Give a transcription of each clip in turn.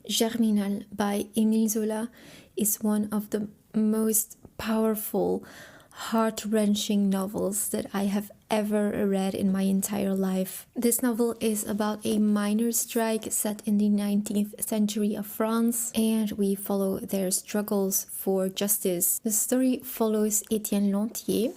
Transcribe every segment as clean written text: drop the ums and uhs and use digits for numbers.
Germinal by Émile Zola is one of the most powerful, heart-wrenching novels that I have ever read in my entire life. This novel is about a miners' strike set in the 19th century of France, and we follow their struggles for justice. The story follows Étienne Lantier,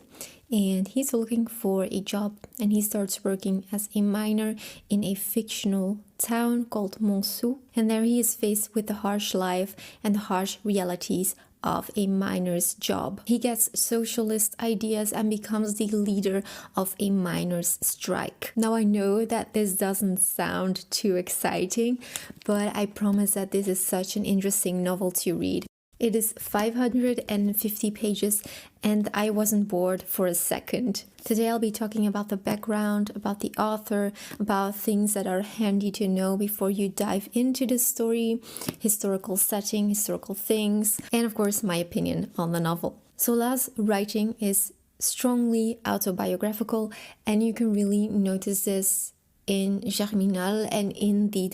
and he's looking for a job, and he starts working as a miner in a fictional town called Montsou, and there he is faced with the harsh life and the harsh realities of a miner's job. He gets socialist ideas and becomes the leader of a miners' strike. Now I know that this doesn't sound too exciting, but I promise that this is such an interesting novel to read. It is 550 pages and I wasn't bored for a second. Today I'll be talking about the background, about the author, about things that are handy to know before you dive into the story, historical setting, historical things, and of course my opinion on the novel. Zola's writing is strongly autobiographical, and you can really notice this in Germinal and in the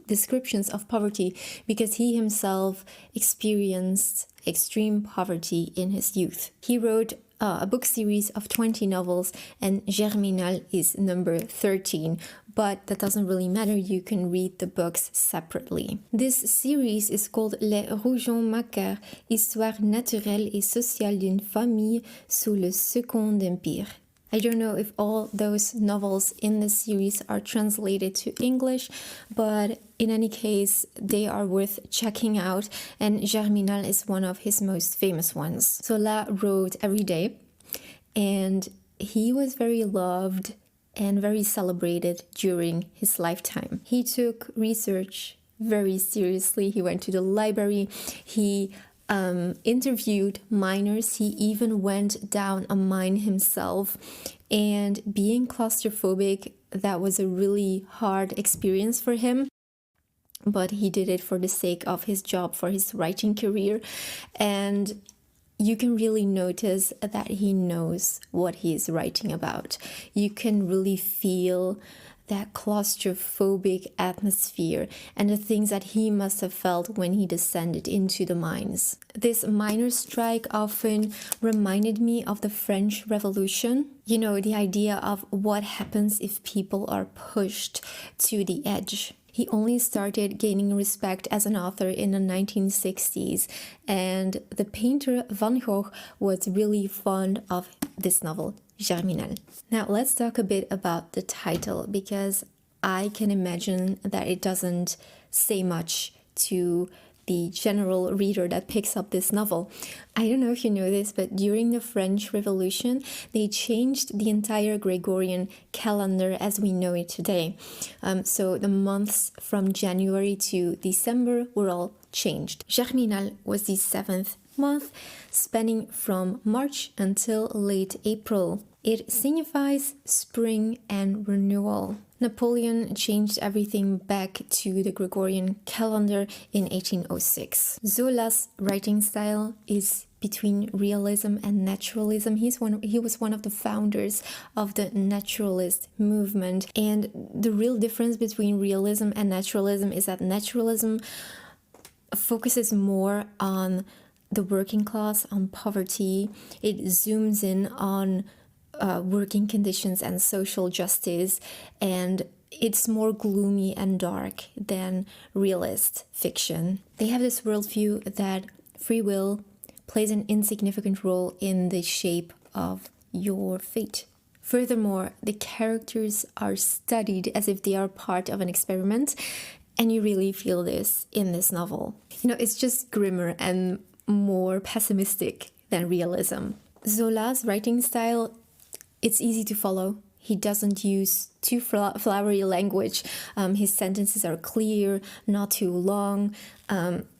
descriptions of poverty, because he himself experienced extreme poverty in his youth. He wrote a book series of 20 novels, and Germinal is number 13, but that doesn't really matter, you can read the books separately. This series is called Les Rougeons Macaires, Histoire naturelle et sociale d'une famille sous le Second Empire. I don't know if all those novels in the series are translated to English, but in any case, they are worth checking out, and Germinal is one of his most famous ones. Zola wrote every day, and he was very loved and very celebrated during his lifetime. He took research very seriously. He went to the library, he interviewed miners, he even went down a mine himself, and being claustrophobic, that was a really hard experience for him, but he did it for the sake of his job, for his writing career, and you can really notice that he knows what he is writing about. You can really feel that claustrophobic atmosphere and the things that he must have felt when he descended into the mines. This miners' strike often reminded me of the French Revolution. You know, the idea of what happens if people are pushed to the edge. He only started gaining respect as an author in the 1960s, and the painter Van Gogh was really fond of this novel, Germinal. Now let's talk a bit about the title, because I can imagine that it doesn't say much to the general reader that picks up this novel. I don't know if you know this, but during the French Revolution, they changed the entire Gregorian calendar as we know it today. So the months from January to December were all changed. Germinal was the 7th month, spanning from March until late April. It signifies spring and renewal. Napoleon changed everything back to the Gregorian calendar in 1806. Zola's writing style is between realism and naturalism. He was one of the founders of the naturalist movement, and the real difference between realism and naturalism is that naturalism focuses more on the working class, on poverty. It zooms in on working conditions and social justice, and it's more gloomy and dark than realist fiction. They have this worldview that free will plays an insignificant role in the shape of your fate. Furthermore, the characters are studied as if they are part of an experiment, and you really feel this in this novel. You know, it's just grimmer and more pessimistic than realism. Zola's writing style, it's easy to follow. He doesn't use too flowery language. His sentences are clear, not too long.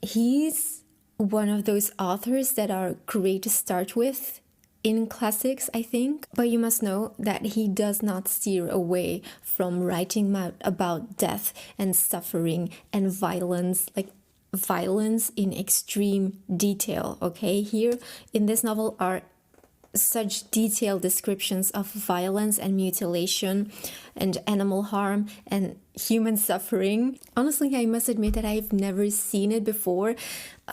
He's one of those authors that are great to start with in classics, I think. But you must know that he does not steer away from writing about death and suffering and violence, like violence in extreme detail, okay? Here in this novel are such detailed descriptions of violence and mutilation and animal harm and human suffering. Honestly, I must admit that I've never seen it before,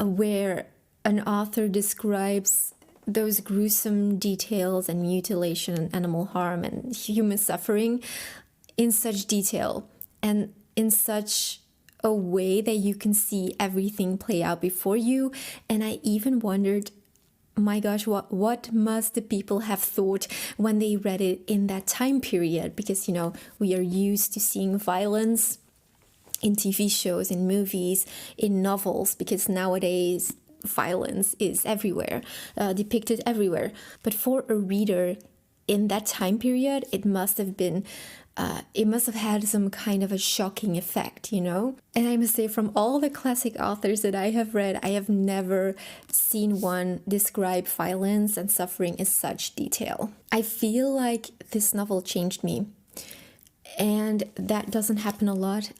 where an author describes those gruesome details and mutilation and animal harm and human suffering in such detail and in such a way that you can see everything play out before you. And I even wondered, my gosh, what must the people have thought when they read it in that time period? Because, you know, we are used to seeing violence in TV shows, in movies, in novels, because nowadays violence is everywhere, depicted everywhere. But for a reader in that time period, it must have had some kind of a shocking effect, you know? And I must say, from all the classic authors that I have read, I have never seen one describe violence and suffering in such detail. I feel like this novel changed me, and that doesn't happen a lot.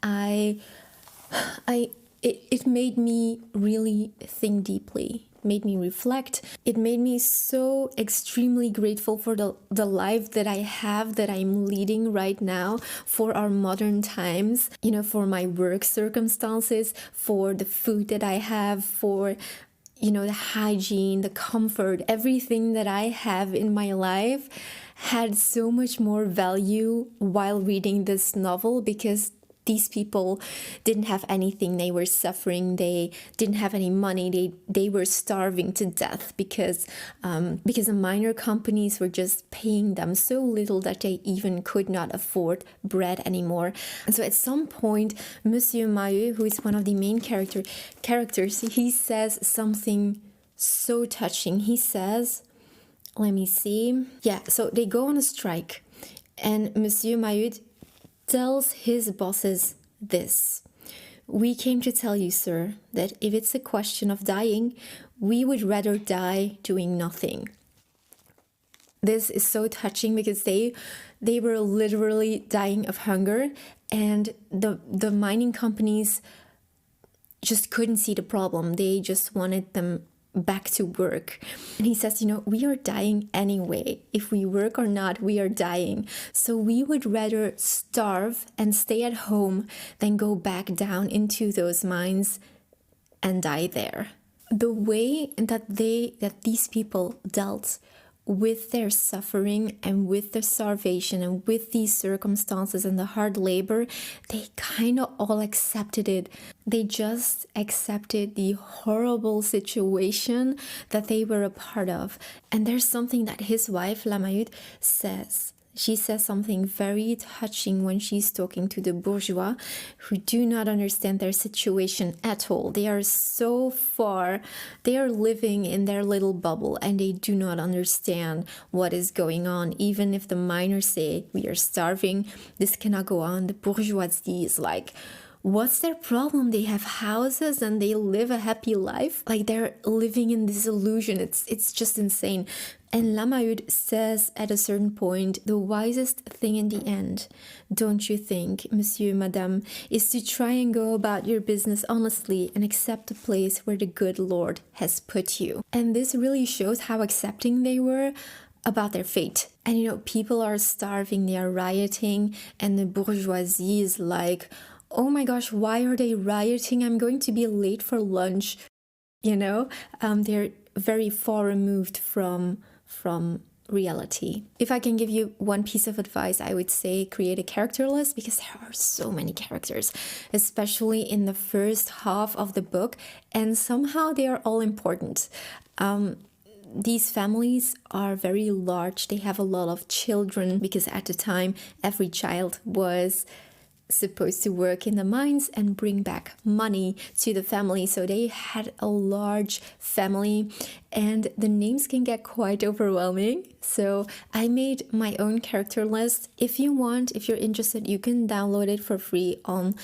It made me really think deeply, made me reflect. It made me so extremely grateful for the life that I have, that I'm leading right now, for our modern times, you know, for my work circumstances, for the food that I have, for, you know, the hygiene, the comfort, everything that I have in my life had so much more value while reading this novel, because these people didn't have anything. They were suffering. They didn't have any money. They were starving to death because the minor companies were just paying them so little that they even could not afford bread anymore. And so at some point, Monsieur Maheu, who is one of the main characters, he says something so touching. He says, let me see. Yeah, so they go on a strike, and Monsieur Maheu tells his bosses this: "We came to tell you, sir, that if it's a question of dying, we would rather die doing nothing." This is so touching, because they were literally dying of hunger, and the mining companies just couldn't see the problem. They just wanted them back to work. And he says, you know, we are dying anyway. If we work or not, we are dying. So we would rather starve and stay at home than go back down into those mines and die there. The way that these people dealt with their suffering and with the starvation and with these circumstances and the hard labor, they kind of all accepted it. They just accepted the horrible situation that they were a part of. And there's something that his wife, Lamayut, says. She says something very touching when she's talking to the bourgeois who do not understand their situation at all. They are so far, they are living in their little bubble, and they do not understand what is going on. Even if the miners say, we are starving, this cannot go on, the bourgeoisie is like, what's their problem? They have houses and they live a happy life. Like, they're living in this illusion. It's just insane. And Lamayud says at a certain point, the wisest thing in the end, don't you think, monsieur, madame, is to try and go about your business honestly and accept the place where the good Lord has put you. And this really shows how accepting they were about their fate. And you know, people are starving, they are rioting, and the bourgeoisie is like, oh my gosh, why are they rioting? I'm going to be late for lunch. You know, they're very far removed from reality. If I can give you one piece of advice, I would say create a character list, because there are so many characters, especially in the first half of the book, and somehow they are all important. These families are very large. They have a lot of children, because at the time, every child was supposed to work in the mines and bring back money to the family. So they had a large family, and the names can get quite overwhelming. So I made my own character list. If you want, if you're interested, you can download it for free on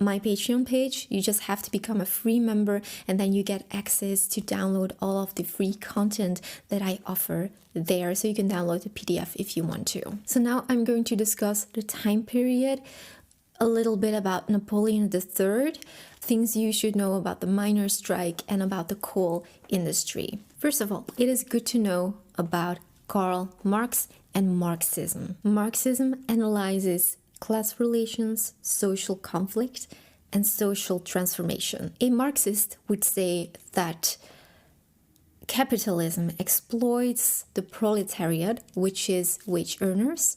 my Patreon page. You just have to become a free member, and then you get access to download all of the free content that I offer there. So you can download the PDF if you want to. So now I'm going to discuss the time period, a little bit about Napoleon III, things you should know about the miners' strike, and about the coal industry. First of all, it is good to know about Karl Marx and Marxism. Marxism analyzes class relations, social conflict, and social transformation. A Marxist would say that capitalism exploits the proletariat, which is wage earners,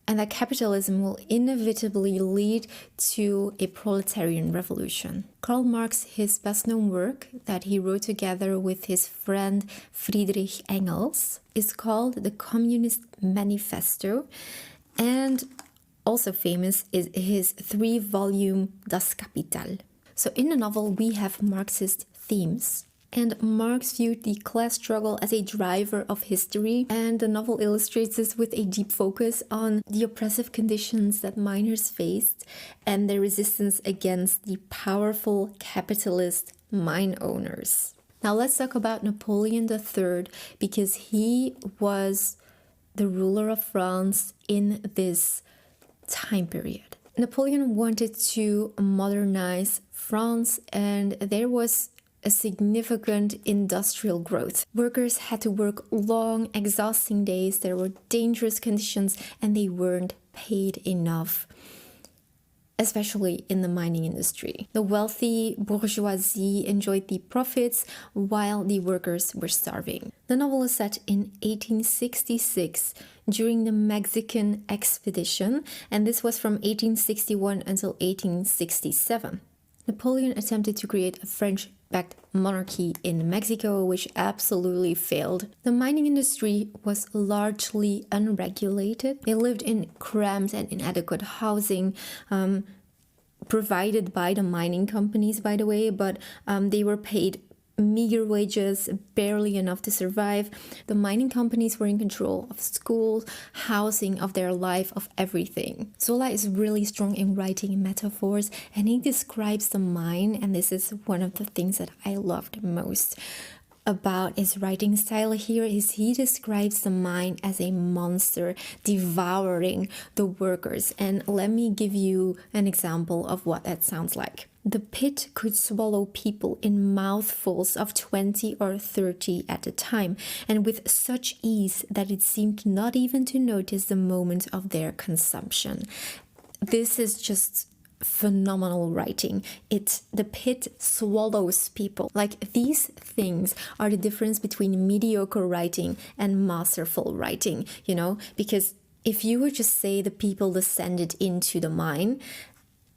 and that capitalism will inevitably lead to a proletarian revolution. Karl Marx, his best-known work that he wrote together with his friend Friedrich Engels, is called The Communist Manifesto, and also famous is his 3-volume Das Kapital. So in the novel we have Marxist themes. And Marx viewed the class struggle as a driver of history, and the novel illustrates this with a deep focus on the oppressive conditions that miners faced and their resistance against the powerful capitalist mine owners. Now let's talk about Napoleon III, because he was the ruler of France in this time period. Napoleon wanted to modernize France, and there was a significant industrial growth. Workers had to work long, exhausting days, there were dangerous conditions, and they weren't paid enough, especially in the mining industry. The wealthy bourgeoisie enjoyed the profits while the workers were starving. The novel is set in 1866 during the Mexican expedition, and this was from 1861 until 1867. Napoleon attempted to create a French-backed monarchy in Mexico, which absolutely failed. The mining industry was largely unregulated. They lived in cramped and inadequate housing, provided by the mining companies, by the way, but they were paid meager wages, barely enough to survive. The mining companies were in control of schools, housing, of their life, of everything. Zola is really strong in writing metaphors, and he describes the mine, and this is one of the things that I loved most about his writing style here, is he describes the mine as a monster devouring the workers. And let me give you an example of what that sounds like. The pit could swallow people in mouthfuls of 20 or 30 at a time, and with such ease that it seemed not even to notice the moment of their consumption. This is just phenomenal writing. The pit swallows people. Like, these things are the difference between mediocre writing and masterful writing, you know, because if you would just say the people descended into the mine,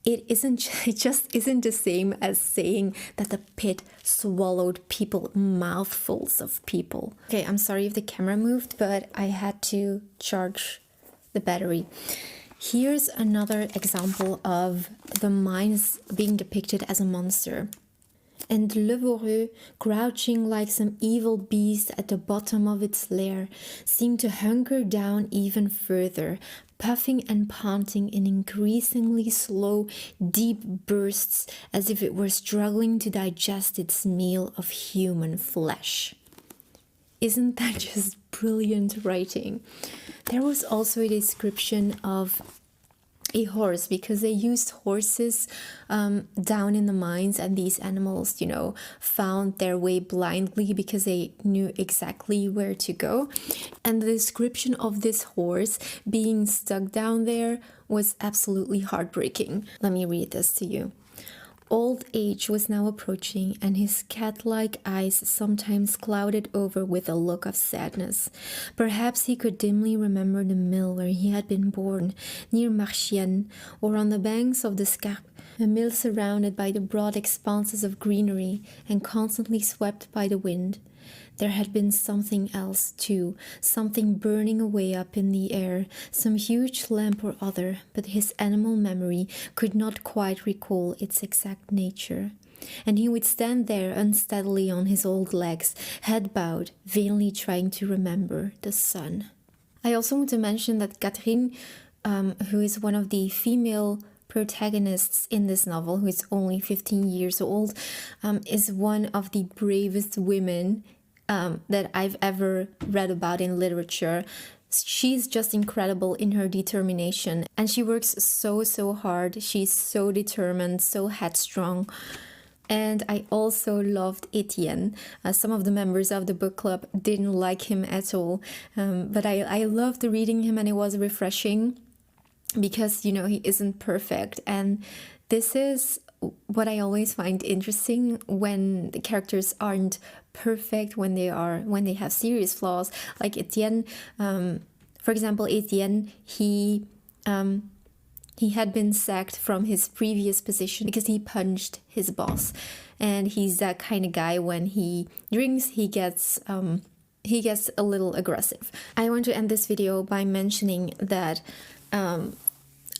it just isn't the same as saying that the pit swallowed people, mouthfuls of people. Okay, I'm sorry if the camera moved, but I had to charge the battery. Here's another example of the mines being depicted as a monster. And Levoreux, crouching like some evil beast at the bottom of its lair, seemed to hunker down even further, puffing and panting in increasingly slow, deep bursts, as if it were struggling to digest its meal of human flesh. Isn't that just brilliant writing? There was also a description of a horse, because they used horses down in the mines, and these animals, you know, found their way blindly because they knew exactly where to go. And the description of this horse being stuck down there was absolutely heartbreaking. Let me read this to you. Old age was now approaching, and his cat-like eyes sometimes clouded over with a look of sadness. Perhaps he could dimly remember the mill where he had been born, near Marchiennes, or on the banks of the Scarpe, a mill surrounded by the broad expanses of greenery and constantly swept by the wind. There had been something else, too, something burning away up in the air, some huge lamp or other, but his animal memory could not quite recall its exact nature. And he would stand there unsteadily on his old legs, head bowed, vainly trying to remember the sun. I also want to mention that Catherine, who is one of the female protagonists in this novel, who is only 15 years old, is one of the bravest women that I've ever read about in literature. She's just incredible in her determination, and she works so hard. She's so determined, so headstrong. And I also loved Etienne. Some of the members of the book club didn't like him at all, but I loved reading him, and it was refreshing because, you know, he isn't perfect. And this is what I always find interesting, when the characters aren't perfect, when they have serious flaws. Like Etienne, for example, Etienne, he had been sacked from his previous position because he punched his boss. And he's that kind of guy, when he drinks, he gets a little aggressive. I want to end this video by mentioning that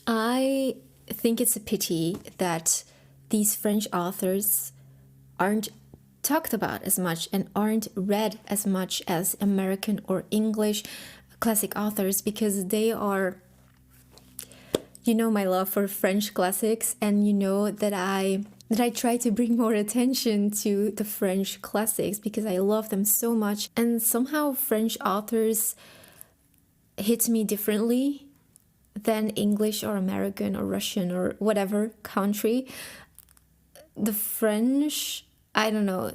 I think it's a pity that these French authors aren't talked about as much and aren't read as much as American or English classic authors, because they are, you know, my love for French classics, and you know that I try to bring more attention to the French classics because I love them so much. And somehow French authors hit me differently than English or American or Russian or whatever country. The French, I don't know,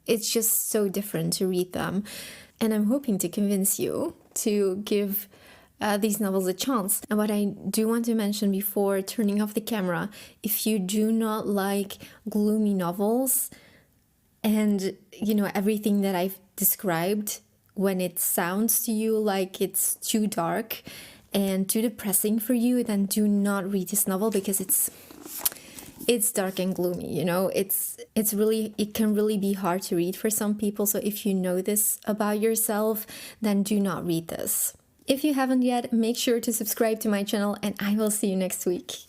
it's just so different to read them. And I'm hoping to convince you to give these novels a chance. And what I do want to mention before turning off the camera, if you do not like gloomy novels and, you know, everything that I've described, when it sounds to you like it's too dark and too depressing for you, then do not read this novel, because it's dark and gloomy, you know. It can really be hard to read for some people. So if you know this about yourself, then do not read this. If you haven't yet, make sure to subscribe to my channel, and I will see you next week.